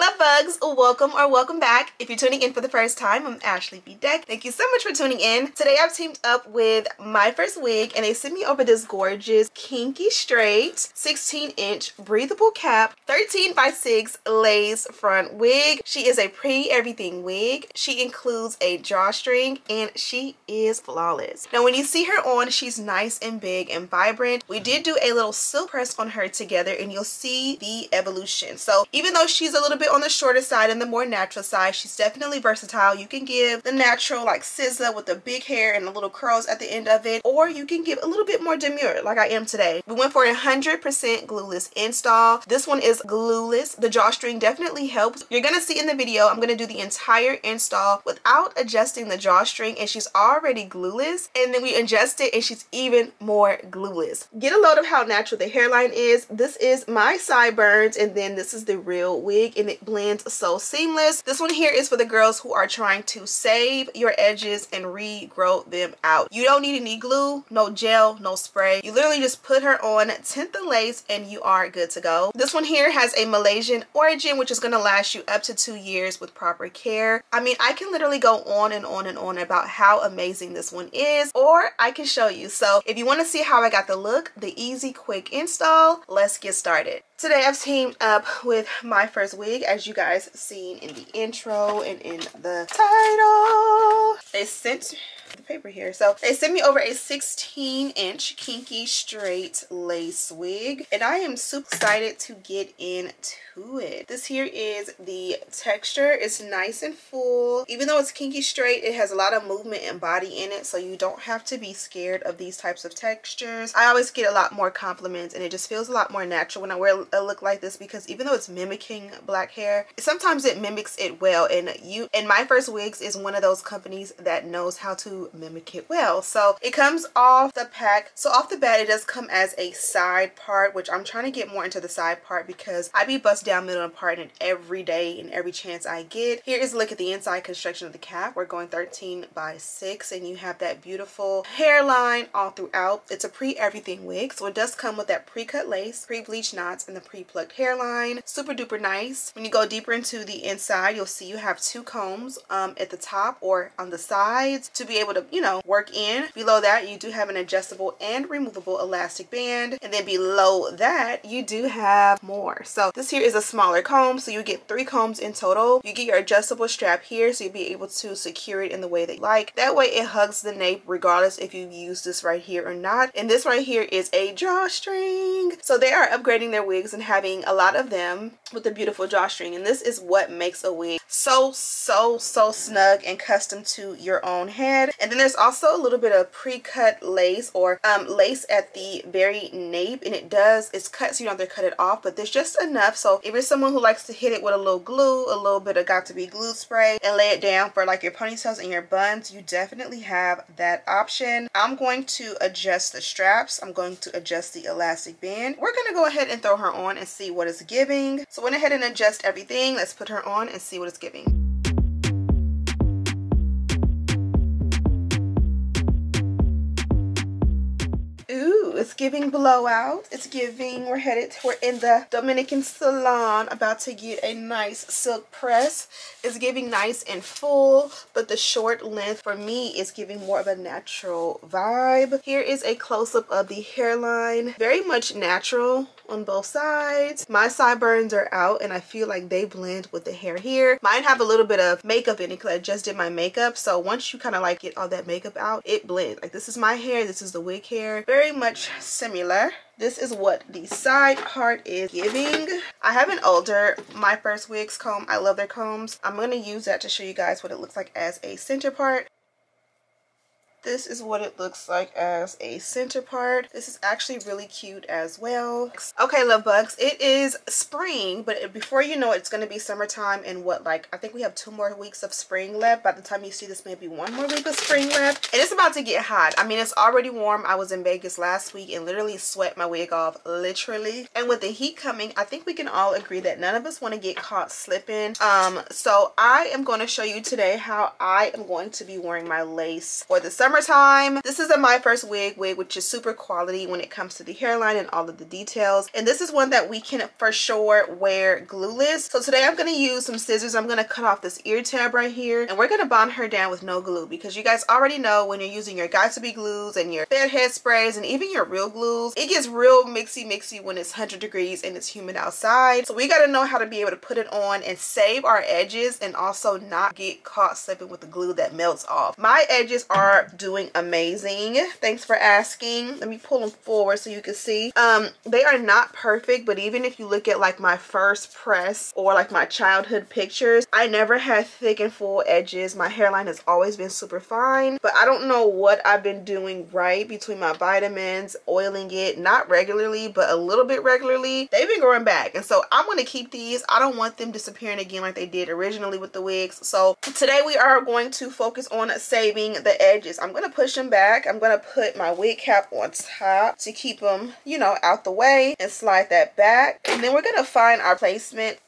love bugs, welcome or welcome back. If you're tuning in for the first time, I'm Ashley Bedeck. Thank you so much for tuning in. Today I've teamed up with Myfirstwig and they sent me over this gorgeous kinky straight 16-inch breathable cap 13x6 lace front wig. She is a pre-everything wig. She includes a drawstring and she is flawless. Now when you see her on, she's nice and big and vibrant. We did do a little silk press on her together and you'll see the evolution. So even though she's a little bit on the shorter side and the more natural side, she's definitely versatile. You can give the natural like SZA with the big hair and the little curls at the end of it, or you can give a little bit more demure like I am today. We went for a 100% glueless install. This one is glueless. The drawstring definitely helps. You're gonna see in the video I'm gonna do the entire install without adjusting the drawstring, and she's already glueless, and then we adjust it and she's even more glueless. Get a load of how natural the hairline is. This is my sideburns and then this is the real wig, and it blends so seamless. This one here is for the girls who are trying to save your edges and regrow them out. You don't need any glue, no gel, no spray. You literally just put her on, tint the lace, and you are good to go. This one here has a Malaysian origin, which is going to last you up to 2 years with proper care. I mean, I can literally go on and on and on about how amazing this one is, or I can show you. So if you want to see how I got the look, the easy quick install, let's get started. Today I've teamed up with Myfirstwig, as you guys seen in the intro and in the title. They sent the paper here. So they sent me over a 16-inch kinky straight lace wig, and I am super excited to get into it. This here is the texture. It's nice and full. Even though it's kinky straight, it has a lot of movement and body in it, so you don't have to be scared of these types of textures. I always get a lot more compliments and it just feels a lot more natural when I wear a look like this, because even though it's mimicking black hair, sometimes it mimics it well, and Myfirstwigs is one of those companies that knows how to mimic it well. So it comes off the pack. So off the bat it does come as a side part, which I'm trying to get more into the side part because I be bust down middle and parting every day and every chance I get. Here is a look at the inside construction of the cap. We're going 13x6 and you have that beautiful hairline all throughout. It's a pre-everything wig, so it does come with that pre-cut lace, pre-bleached knots, and the pre-plucked hairline. Super duper nice. When you go deeper into the inside, you'll see you have 2 combs at the top or on the sides to be able to, you know, work in. Below that you do have an adjustable and removable elastic band, and then below that you do have more. So this here is a smaller comb, so you get 3 combs in total. You get your adjustable strap here, so you'll be able to secure it in the way that you like. That way it hugs the nape regardless if you use this right here or not. And this right here is a drawstring. So they are upgrading their wigs and having a lot of them with the beautiful drawstring, and this is what makes a wig so snug and custom to your own head. And then there's also a little bit of pre-cut lace or lace at the very nape, and it's cut so you don't have to cut it off, but there's just enough. So if you're someone who likes to hit it with a little glue, a little bit of got to be glue spray, and lay it down for like your ponytails and your buns, you definitely have that option. I'm going to adjust the straps. I'm going to adjust the elastic band. We're going to go ahead and throw her on and see what it's giving. So went ahead and adjust everything. Let's put her on and see what it's giving. It's giving blowout. It's giving we're in the Dominican salon about to get a nice silk press. It's giving nice and full, but the short length for me is giving more of a natural vibe. Here is a close-up of the hairline. Very much natural on both sides. My sideburns are out and I feel like they blend with the hair here. Mine have a little bit of makeup in it because I just did my makeup, so once you kind of like get all that makeup out, it blends. Like this is my hair, this is the wig hair, very much similar. This is what the side part is giving. I have an older Myfirstwigs comb. I love their combs. I'm going to use that to show you guys what it looks like as a center part. This is what it looks like as a center part. This is actually really cute as well. Okay, love bugs, it is spring, but before you know it, it's going to be summertime in what, like, I think we have 2 more weeks of spring left. By the time you see this, maybe 1 more week of spring left, and it's about to get hot. I mean, it's already warm. I was in Vegas last week and literally sweat my wig off, literally. And with the heat coming, I think we can all agree that none of us want to get caught slipping. So I am going to show you today how I am going to be wearing my lace for the summer summertime. This is a Myfirstwig wig, which is super quality when it comes to the hairline and all of the details. And this is one that we can for sure wear glueless. So today I'm going to use some scissors. I'm going to cut off this ear tab right here, and we're going to bond her down with no glue, because you guys already know when you're using your got-to-be glues and your bedhead sprays and even your real glues, it gets real mixy when it's 100 degrees and it's humid outside. So we got to know how to be able to put it on and save our edges, and also not get caught slipping with the glue that melts off. My edges are doing amazing. Thanks for asking. Let me pull them forward so you can see. They are not perfect, but even if you look at like my first press or like my childhood pictures, I never had thick and full edges. My hairline has always been super fine, but I don't know what I've been doing right between my vitamins, oiling it, not regularly, but a little bit regularly. They've been growing back, and so I'm going to keep these. I don't want them disappearing again like they did originally with the wigs. So today we are going to focus on saving the edges. I'm going to push them back. I'm going to put my wig cap on top to keep them, you know, out the way, and slide that back. And then we're going to find our placement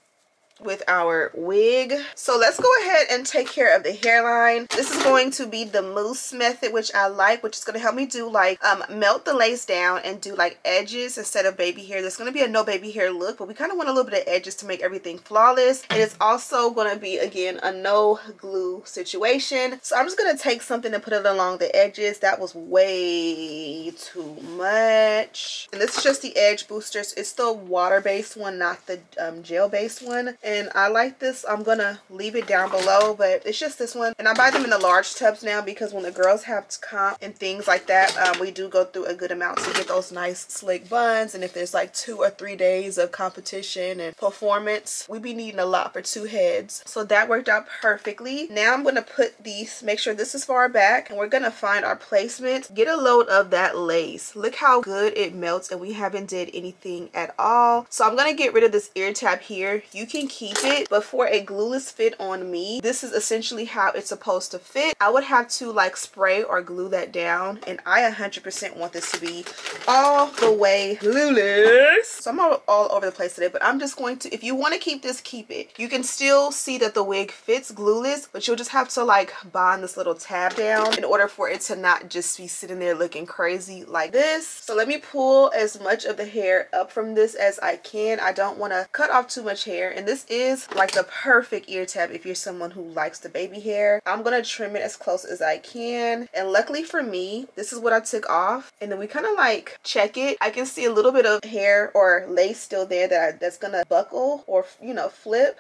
with our wig. So let's go ahead and take care of the hairline. This is going to be the mousse method, which I like, which is going to help me do like melt the lace down and do like edges instead of baby hair. There's going to be a no baby hair look, but we kind of want a little bit of edges to make everything flawless. And it's also going to be, again, a no glue situation. So I'm just going to take something and put it along the edges. That was way too much. And this is just the edge boosters. It's the water-based one, not the gel-based one. And I like this. I'm gonna leave it down below, but it's just this one. And I buy them in the large tubs now, because when the girls have comp and things like that, we do go through a good amount to get those nice slick buns. And if there's like 2 or 3 days of competition and performance, we be needing a lot for 2 heads. So that worked out perfectly. Now I'm gonna put these, make sure this is far back, and we're gonna find our placement. Get a load of that lace. Look how good it melts, and we haven't did anything at all. So I'm gonna get rid of this ear tab here. You can keep it, but for a glueless fit on me, this is essentially how it's supposed to fit. I would have to like spray or glue that down, and I 100% want this to be all the way glueless. So I'm all over the place today, but I'm just going to, if you want to keep this, keep it. You can still see that the wig fits glueless, but you'll just have to like bond this little tab down in order for it to not just be sitting there looking crazy like this. So let me pull as much of the hair up from this as I can. I don't want to cut off too much hair, and this is like the perfect ear tab if you're someone who likes the baby hair. I'm gonna trim it as close as I can, and luckily for me, this is what I took off. And then we kind of like check it. I can see a little bit of hair or lace still there that's gonna buckle or, you know, flip.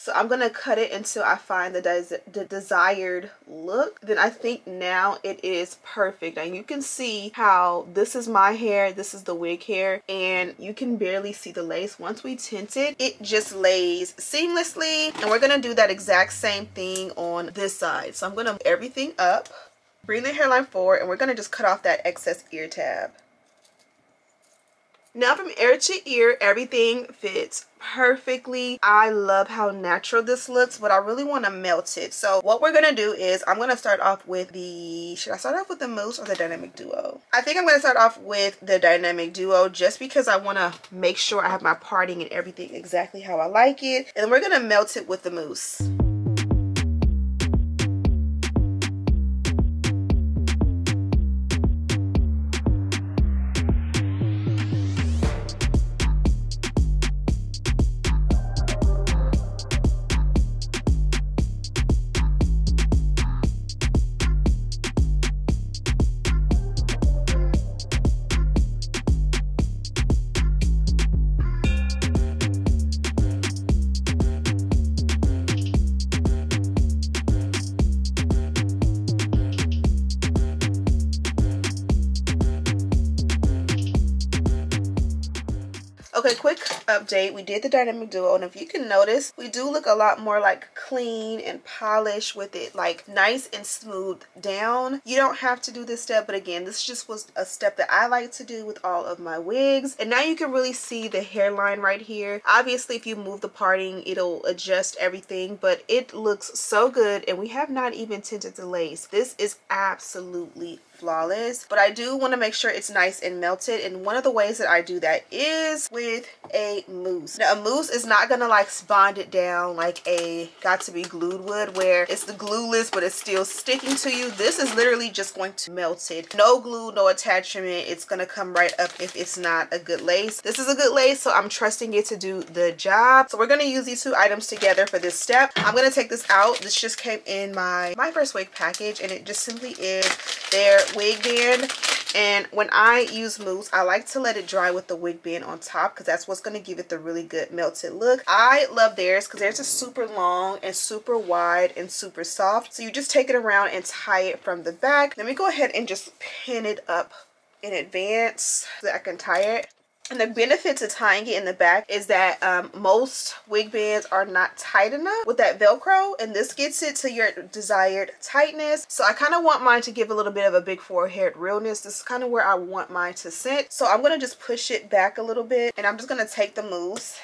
So I'm going to cut it until I find the desired look. Then I think now it is perfect. And you can see how this is my hair, this is the wig hair, and you can barely see the lace. Once we tint it, it just lays seamlessly. And we're going to do that exact same thing on this side. So I'm going to move everything up, bring the hairline forward, and we're going to just cut off that excess ear tab. Now from ear to ear, everything fits perfectly. I love how natural this looks, but I really want to melt it. So what we're gonna do is I'm gonna start off with the, should I start off with the mousse or the dynamic duo? I think I'm gonna start off with the dynamic duo, just because I want to make sure I have my parting and everything exactly how I like it. And then we're gonna melt it with the mousse. Okay, quick update. We did the dynamic duo, and if you can notice, we do look a lot more like clean and polished with it, like nice and smooth down. You don't have to do this step, but again, this just was a step that I like to do with all of my wigs. And now you can really see the hairline right here. Obviously, if you move the parting, it'll adjust everything, but it looks so good, and we have not even tinted the lace. This is absolutely flawless, but I do want to make sure it's nice and melted, and one of the ways that I do that is with a mousse. Now a mousse is not gonna like bond it down like a got to be glued would, where it's the glueless but it's still sticking to you. This is literally just going to melt it. No glue, no attachment. It's gonna come right up if it's not a good lace. This is a good lace, so I'm trusting it to do the job. So we're gonna use these two items together for this step. I'm gonna take this out. This just came in my Myfirstwig package, and it just simply is their wig band. And when I use mousse, I like to let it dry with the wig band on top, because that's what's going to give it the really good melted look. I love theirs because theirs is super long and super wide and super soft. So you just take it around and tie it from the back. Let me go ahead and just pin it up in advance so that I can tie it. And the benefit to tying it in the back is that most wig bands are not tight enough with that Velcro, and this gets it to your desired tightness. So I kind of want mine to give a little bit of a big forehead realness. This is kind of where I want mine to sit. So I'm going to just push it back a little bit, and I'm just going to take the mousse.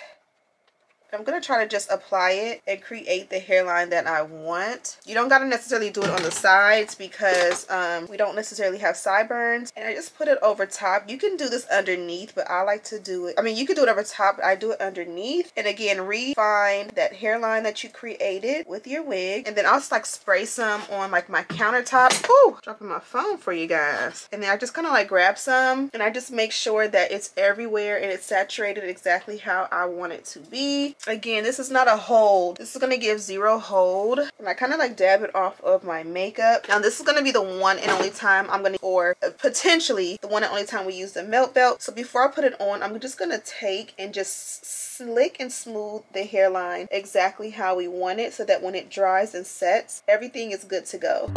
I'm going to try to just apply it and create the hairline that I want. You don't got to necessarily do it on the sides because we don't necessarily have sideburns. And I just put it over top. You can do this underneath, but I like to do it. I mean, you can do it over top, but I do it underneath. And again, refine that hairline that you created with your wig. And then I'll just like spray some on like my countertop. Ooh, dropping my phone for you guys. And then I just kind of like grab some, and I just make sure that it's everywhere and it's saturated exactly how I want it to be. Again, this is not a hold. This is going to give zero hold. And I kind of like dab it off of my makeup. Now this is going to be the one and only time I'm going to, or potentially the one and only time we use the melt belt. So before I put it on, I'm just going to take and just slick and smooth the hairline exactly how we want it, so that when it dries and sets, everything is good to go.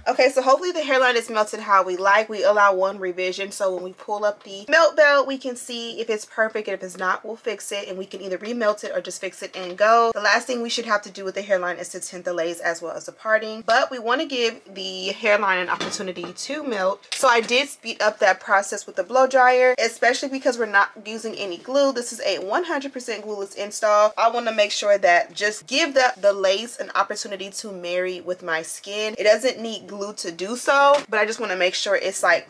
Okay, so hopefully the hairline is melted how we like. We allow one revision, so when we pull up the melt belt, we can see if it's perfect, and if it's not, we'll fix it, and we can either remelt it or just fix it and go. The last thing we should have to do with the hairline is to tint the lace as well as the parting, but we want to give the hairline an opportunity to melt. So I did speed up that process with the blow dryer, especially because we're not using any glue. This is a 100% glueless install. I want to make sure that just give the lace an opportunity to marry with my skin. It doesn't need glue to do so, but I just want to make sure it's like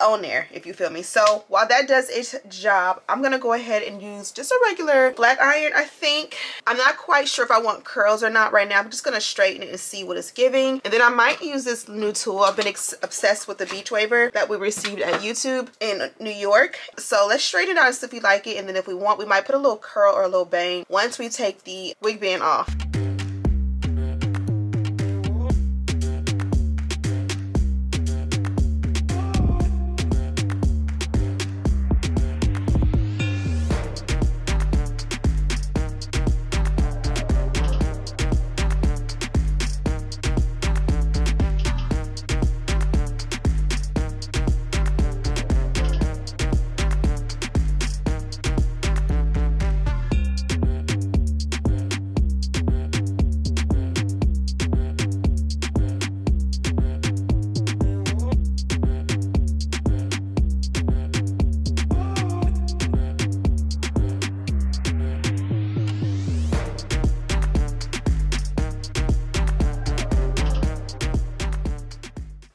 on there, if you feel me. So while that does its job, I'm gonna go ahead and use just a regular black iron. I think I'm not quite sure if I want curls or not right now. I'm just gonna straighten it and see what it's giving, and then I might use this new tool. I've been obsessed with the beach waver that we received at YouTube in New York. So let's straighten it out and see if we like it, and then if we want, we might put a little curl or a little bang once we take the wig band off.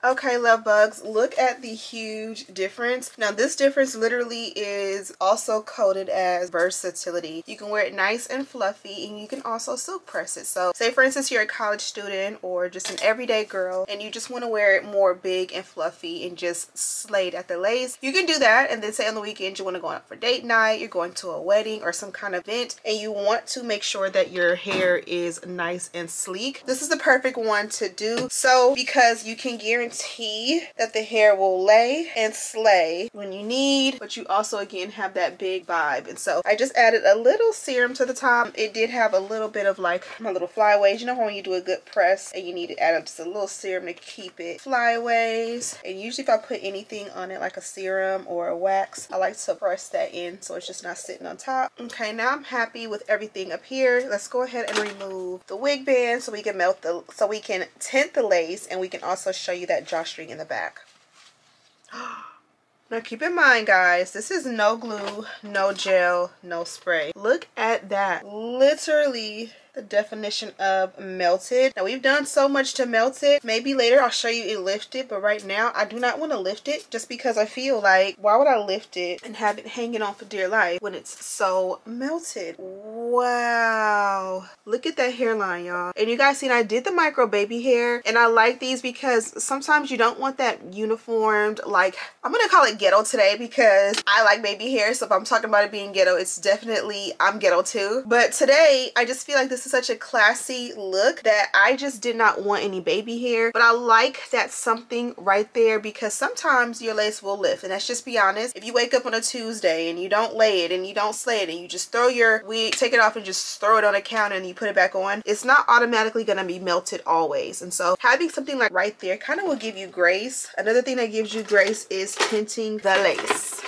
Okay, love bugs, look at the huge difference. Now this difference literally is also coded as versatility. You can wear it nice and fluffy, and you can also silk press it. So say for instance you're a college student or just an everyday girl and you just want to wear it more big and fluffy and just slayed at the lace, you can do that. And then say on the weekend you want to go out for date night, you're going to a wedding or some kind of event, and you want to make sure that your hair is nice and sleek, this is the perfect one to do. So because you can guarantee guarantee that the hair will lay and slay when you need, but you also again have that big vibe. And so I just added a little serum to the top. It did have a little bit of like my little flyaways. You know when you do a good press and you need to add just a little serum to keep it flyaways. And usually if I put anything on it like a serum or a wax, I like to press that in so it's just not sitting on top. Okay, now I'm happy with everything up here. Let's go ahead and remove the wig band so we can tint the lace, and we can also show you that drawstring in the back. Now keep in mind guys, this is no glue, no gel, no spray. Look at that. Literally the definition of melted. Now we've done so much to melt it. Maybe later I'll show you it lifted, but right now I do not want to lift it just because I feel like why would I lift it and have it hanging on for dear life when it's so melted. Wow, look at that hairline, y'all. And you guys seen I did the micro baby hair, and I like these because sometimes you don't want that uniformed, like I'm gonna call it ghetto today because I like baby hair. So if I'm talking about it being ghetto, it's definitely I'm ghetto too. But today I just feel like this is such a classy look that I just did not want any baby hair, but I like that something right there because sometimes your lace will lift. And let's just be honest, if you wake up on a Tuesday and you don't lay it and you don't slay it and you just throw your wig, take it off and just throw it on a counter and you put it back on, it's not automatically going to be melted always. And so having something like right there kind of will give you grace. Another thing that gives you grace is tinting the lace.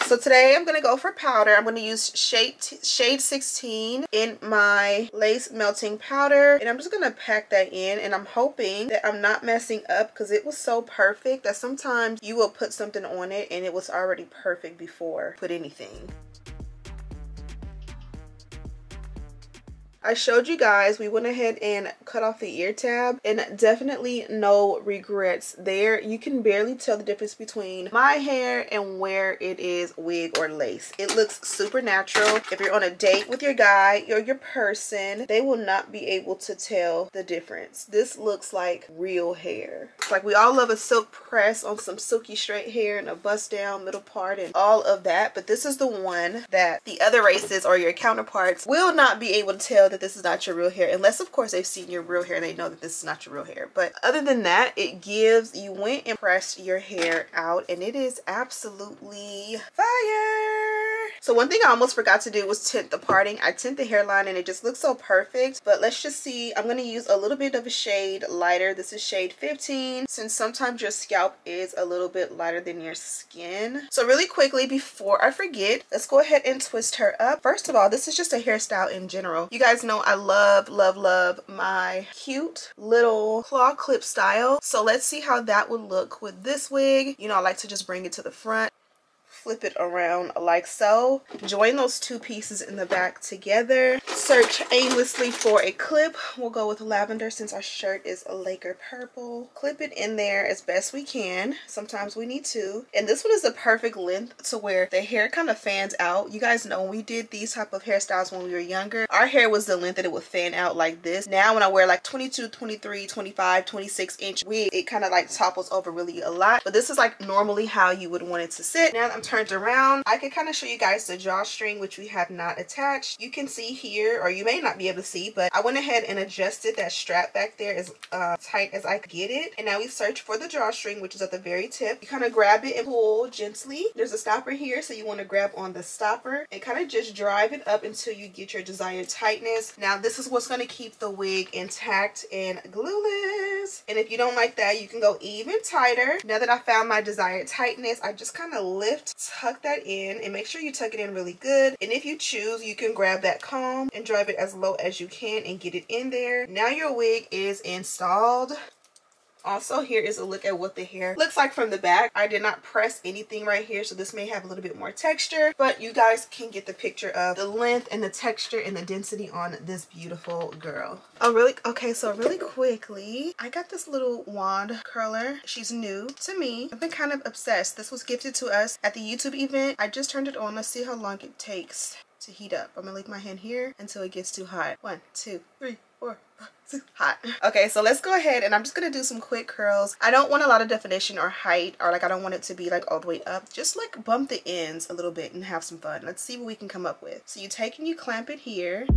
So today I'm going to go for powder. I'm going to use shade 16 in my lace melting powder, and I'm just going to pack that in, and I'm hoping that I'm not messing up because it was so perfect that sometimes you will put something on it and it was already perfect before you put anything. I showed you guys, we went ahead and cut off the ear tab, and definitely no regrets there. You can barely tell the difference between my hair and where it is wig or lace. It looks super natural. If you're on a date with your guy or your person, they will not be able to tell the difference. This looks like real hair. Like we all love a silk press on some silky straight hair and a bust down middle part and all of that, but this is the one that the other races or your counterparts will not be able to tell that this is not your real hair, unless of course they've seen your real hair and they know that this is not your real hair. But other than that, it gives, you went and pressed your hair out and it is absolutely fire. So one thing I almost forgot to do was tint the parting. I tint the hairline and it just looks so perfect. But let's just see, I'm going to use a little bit of a shade lighter. This is shade 15, since sometimes your scalp is a little bit lighter than your skin. So really quickly before I forget, let's go ahead and twist her up. First of all, this is just a hairstyle in general. You guys know I love my cute little claw clip style. So let's see how that would look with this wig. You know, I like to just bring it to the front, flip it around like so, join those two pieces in the back together, search aimlessly for a clip. We'll go with lavender since our shirt is a Laker purple. Clip it in there as best we can. Sometimes we need to. And this one is the perfect length to where the hair kind of fans out. You guys know when we did these type of hairstyles when we were younger, our hair was the length that it would fan out like this. Now when I wear like 22, 23, 25, 26 inch wig, it kind of like topples over really a lot. But this is like normally how you would want it to sit. Now that I'm turned around, I can kind of show you guys the drawstring, which we have not attached. You can see here, or you may not be able to see, but I went ahead and adjusted that strap back there as tight as I could get it. And now we search for the drawstring, which is at the very tip. You kind of grab it and pull gently. There's a stopper here, so you want to grab on the stopper and kind of just drive it up until you get your desired tightness. Now this is what's going to keep the wig intact and glueless. And if you don't like that, you can go even tighter. Now that I found my desired tightness, I just kind of lift, tuck that in, and make sure you tuck it in really good. And if you choose, you can grab that comb and drive it as low as you can and get it in there. Now your wig is installed. Also, here is a look at what the hair looks like from the back. I did not press anything right here, so this may have a little bit more texture, but you guys can get the picture of the length and the texture and the density on this beautiful girl. Oh, really? Okay, so really quickly, I got this little wand curler. She's new to me. I've been kind of obsessed. This was gifted to us at the YouTube event. I just turned it on. Let's see how long it takes to heat up. I'm gonna leave my hand here until it gets too hot. 1, 2, 3, 4, 5, 6, hot. Okay, so let's go ahead and I'm just gonna do some quick curls. I don't want a lot of definition or height, or like I don't want it to be like all the way up. Just like bump the ends a little bit and have some fun. Let's see what we can come up with. So you take and you clamp it here.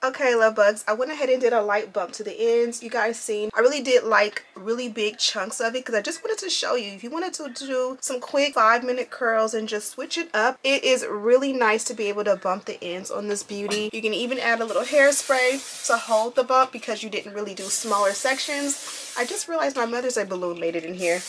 Okay, love bugs, I went ahead and did a light bump to the ends. You guys seen I really did like really big chunks of it because I just wanted to show you if you wanted to do some quick 5-minute curls and just switch it up. It is really nice to be able to bump the ends on this beauty. You can even add a little hairspray to hold the bump because you didn't really do smaller sections. I just realized my Mother's Day balloon made it in here.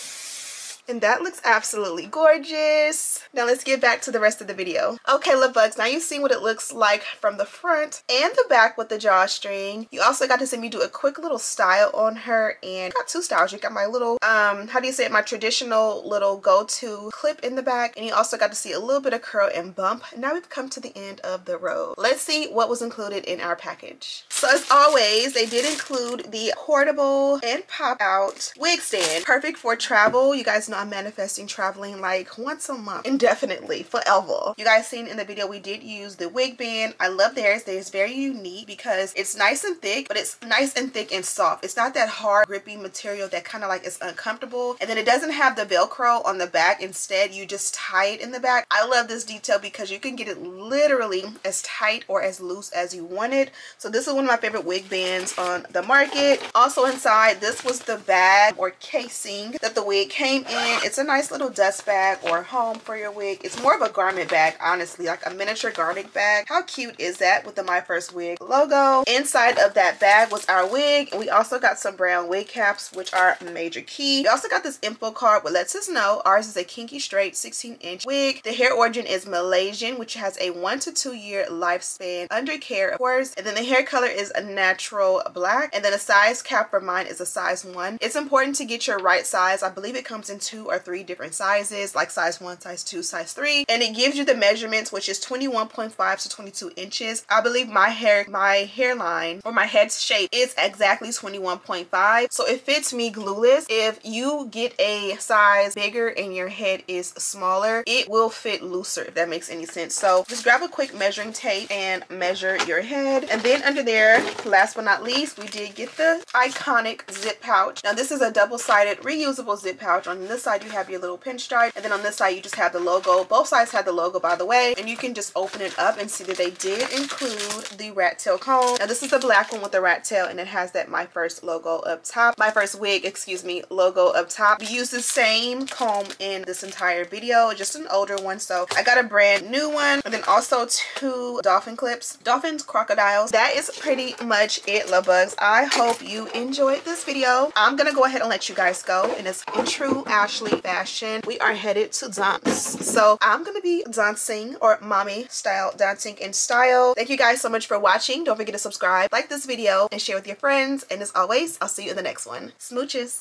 And that looks absolutely gorgeous. Now let's get back to the rest of the video. Okay, love bugs, now you've seen what it looks like from the front and the back with the drawstring. You also got to see me do a quick little style on her, and got two styles. You got my little, how do you say it, my traditional little go-to clip in the back, and you also got to see a little bit of curl and bump. Now we've come to the end of the road. Let's see what was included in our package. So as always, they did include the portable and pop-out wig stand. Perfect for travel. You guys know I'm manifesting traveling like once a month, indefinitely, forever. You guys seen in the video we did use the wig band. I love theirs. Theirs very unique because it's nice and thick, but it's nice and thick and soft. It's not that hard grippy material that kind of like is uncomfortable. And then it doesn't have the Velcro on the back. Instead, you just tie it in the back. I love this detail because you can get it literally as tight or as loose as you want it. So this is one of my favorite wig bands on the market. Also inside, this was the bag or casing that the wig came in. It's a nice little dust bag or home for your wig. It's more of a garment bag, honestly, like a miniature garment bag. How cute is that with the Myfirstwig logo? Inside of that bag was our wig, and we also got some brown wig caps, which are major key. We also got this info card which lets us know ours is a kinky straight 16-inch wig. The hair origin is Malaysian, which has a 1 to 2 year lifespan under care, of course. And then the hair color is a natural black, and then a size cap for mine is a size 1. It's important to get your right size. I believe it comes in 2 or 3 different sizes, like size 1, size 2, size 3, and it gives you the measurements, which is 21.5 to 22 inches. I believe my hairline or my head shape is exactly 21.5, so it fits me glueless. If you get a size bigger and your head is smaller, it will fit looser, if that makes any sense. So just grab a quick measuring tape and measure your head. And then under there, last but not least, we did get the iconic zip pouch. Now this is a double-sided reusable zip pouch. On this side you have your little pinstripe, and then on this side you just have the logo. Both sides have the logo, by the way, and you can just open it up and see that they did include the rat tail comb. Now this is the black one with the rat tail, and it has that Myfirst logo up top. Myfirstwig, excuse me, logo up top. We use the same comb in this entire video, just an older one, so I got a brand new one. And then also 2 dolphin clips, dolphins, crocodiles. That is pretty much it, love bugs. I hope you enjoyed this video. I'm gonna go ahead and let you guys go, and it's in true Ashley fashion, we are headed to dance. So I'm gonna be dancing, or mommy style dancing in style. Thank you guys so much for watching. Don't forget to subscribe, like this video, and share with your friends. And as always, I'll see you in the next one. Smooches.